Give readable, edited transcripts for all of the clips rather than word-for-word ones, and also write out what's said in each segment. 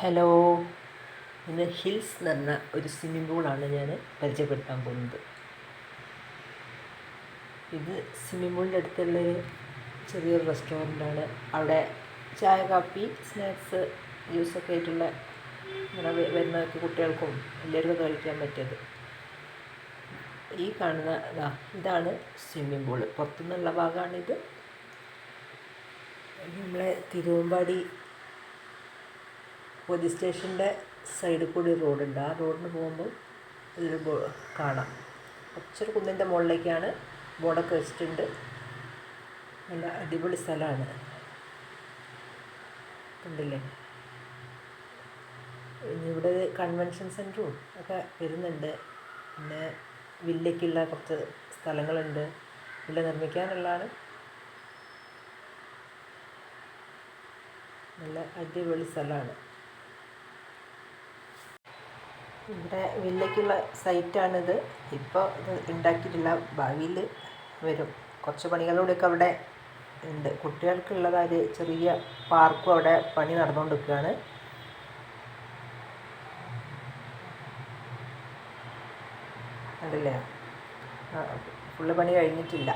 Hello, ഇന്ന് hills എന്ന് പറഞ്ഞ ഒരു സ്വിമ്മിംഗ് പൂളാണ് ഞാൻ പരിചയപ്പെടുത്താൻ പോകുന്നത്. ഇത് സ്വിമ്മിംഗ് പൂളിൻ്റെ അടുത്തുള്ളൊരു ചെറിയൊരു റെസ്റ്റോറൻ്റാണ്. അവിടെ ചായ, കാപ്പി, സ്നാക്സ്, ജ്യൂസൊക്കെ ആയിട്ടുള്ള ഇങ്ങനെ വരുന്നവർക്ക് കുട്ടികൾക്കും എല്ലാവർക്കും കഴിക്കാൻ പറ്റിയത്. ഈ കാണുന്ന ഇതാണ് സ്വിമ്മിംഗ് പൂള്. പുറത്തുനിന്നുള്ള ഭാഗമാണിത്. നമ്മളെ തിരുവമ്പാടി പോലീസ് സ്റ്റേഷൻ്റെ സൈഡിൽ കൂടി റോഡുണ്ട്. ആ റോഡിന് പോകുമ്പോൾ ഇതിൽ കാണാം. കുറച്ചൊരു കുന്നിൻ്റെ മുകളിലേക്കാണ്. ബോർഡൊക്കെ വെച്ചിട്ടുണ്ട്. നല്ല അടിപൊളി സ്ഥലമാണ്, കണ്ടില്ലേ. ഇവിടെ കൺവെൻഷൻ സെൻറ്ററും ഒക്കെ വരുന്നുണ്ട്. പിന്നെ വില്ലയ്ക്കുള്ള കുറച്ച് സ്ഥലങ്ങളുണ്ട്. വില്ല നിർമ്മിക്കാനുള്ളതാണ്. നല്ല അടിപൊളി സ്ഥലമാണ്. ഇവിടെ വില്ലയ്ക്കുള്ള സൈറ്റാണിത്. ഇപ്പോൾ ഇത് ഉണ്ടാക്കിയിട്ടില്ല, ഭാവിയിൽ വരും. കുറച്ച് പണികളോടെയൊക്കെ അവിടെ ഉണ്ട്. കുട്ടികൾക്കുള്ളതായ ചെറിയ പാർക്കും അവിടെ പണി നടന്നുകൊണ്ടിരിക്കുകയാണ്. കണ്ടില്ലേ, ഫുള്ള് പണി കഴിഞ്ഞിട്ടില്ല.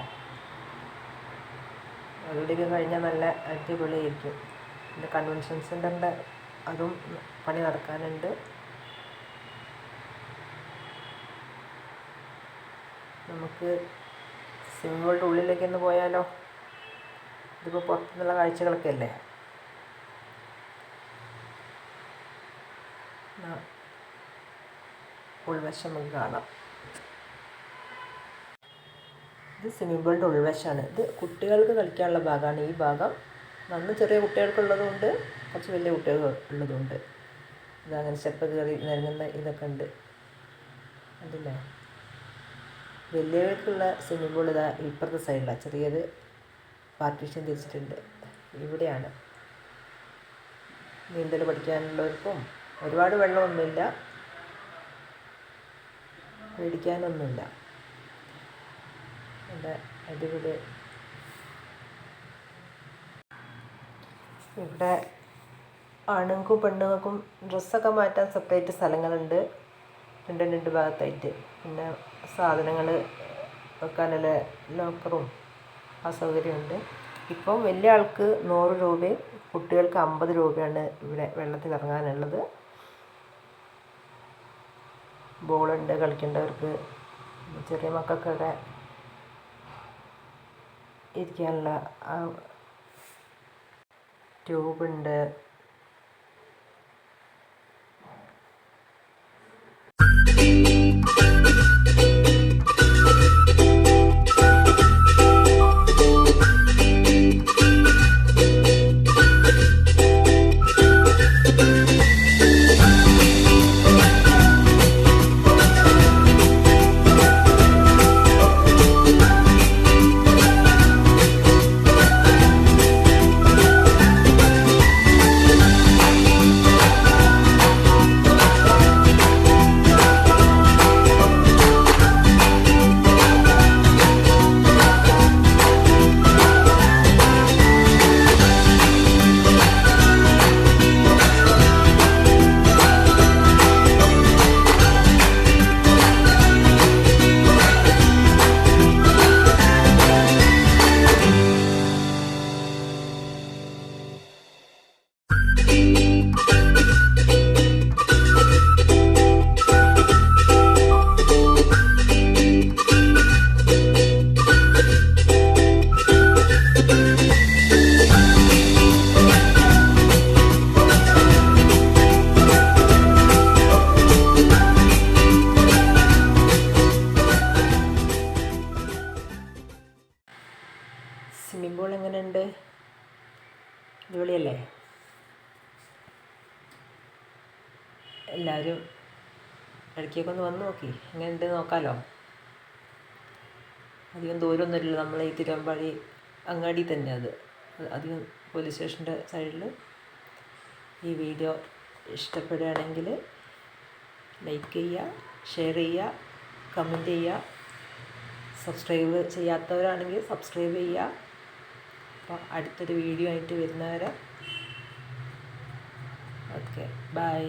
അതുകൂടിയൊക്കെ കഴിഞ്ഞാൽ നല്ല അടിപൊളിയായിരിക്കും. പിന്നെ കൺവെൻഷൻ സെൻ്ററിൻ്റെ അതും പണി നടക്കാനുണ്ട്. നമുക്ക് സ്വിമ്മിംഗ് പൂളിൻ്റെ ഉള്ളിലേക്ക് ഒന്ന് പോയാലോ? ഇതിപ്പോൾ പുറത്തുനിന്നുള്ള കാഴ്ചകളൊക്കെ അല്ലേ. ഉൾവശം നമുക്ക് കാണാം. ഇത് സ്വിമ്മിംഗ് പൂളിൻ്റെ ഉൾവശമാണ്. ഇത് കുട്ടികൾക്ക് കളിക്കാനുള്ള ഭാഗമാണ്. ഈ ഭാഗം നന്ന് ചെറിയ കുട്ടികൾക്കുള്ളതുകൊണ്ട് കുറച്ച് വലിയ കുട്ടികൾ ഉള്ളതുകൊണ്ട് ഇതങ്ങനെ സ്റ്റെപ്പ് കയറി നിരങ്ങുന്ന ഇതൊക്കെ ഉണ്ട്. അതില്ലേ, വലിയവർക്കുള്ള സ്വിമ്മിംഗ് പൂൾ ഇതാ ഇപ്പുറത്തെ സൈഡിലാണ്. ചെറിയൊരു പാർട്ടീഷൻ തിരിച്ചിട്ടുണ്ട്. ഇവിടെയാണ് നീന്തൽ പഠിക്കാനുള്ളവർക്കും. ഒരുപാട് വെള്ളമൊന്നുമില്ല, പേടിക്കാനൊന്നുമില്ല. നല്ല അടിപൊളി. ഇവിടെ ആണുങ്ങൾക്കും പെണ്ണുങ്ങൾക്കും ഡ്രസ്സൊക്കെ മാറ്റാൻ സെപ്പറേറ്റ് സ്ഥലങ്ങളുണ്ട്, രണ്ട് ഭാഗത്തായിട്ട്. പിന്നെ സാധനങ്ങൾ വെക്കാനുള്ള ലോക്കറും ആ സൗകര്യമുണ്ട്. ഇപ്പം വലിയ ആൾക്ക് 100 രൂപയും കുട്ടികൾക്ക് 50 രൂപയാണ് ഇവിടെ വെള്ളത്തിൽ ഇറങ്ങാനുള്ളത്. ബോളുണ്ട് കളിക്കേണ്ടവർക്ക്. ചെറിയ മക്കൾക്കൊക്കെ ഇരിക്കാനുള്ള ട്യൂബുണ്ട്. സ്വിമ്മിംഗ് പൂൾ എങ്ങനെയുണ്ട്? അടിപൊളിയല്ലേ? എല്ലാവരും ഇടയ്ക്കൊക്കെ ഒന്ന് വന്ന് നോക്കി എങ്ങനെയുണ്ട് നോക്കാമല്ലോ. അധികം ദൂരമൊന്നുമില്ല. നമ്മൾ ഈ തിരുവമ്പാടി അങ്ങാടി തന്നെ. അത് അധികം പോലീസ് സ്റ്റേഷൻ്റെ സൈഡിൽ. ഈ വീഡിയോ ഇഷ്ടപ്പെടുകയാണെങ്കിൽ ലൈക്ക് ചെയ്യുക, ഷെയർ ചെയ്യുക, കമൻറ്റ് ചെയ്യുക. സബ്സ്ക്രൈബ് ചെയ്യാത്തവരാണെങ്കിൽ സബ്സ്ക്രൈബ് ചെയ്യുക. അപ്പോൾ അടുത്തൊരു വീഡിയോ ആയിട്ട് വരുന്നവരെ ഓക്കെ. Okay bye.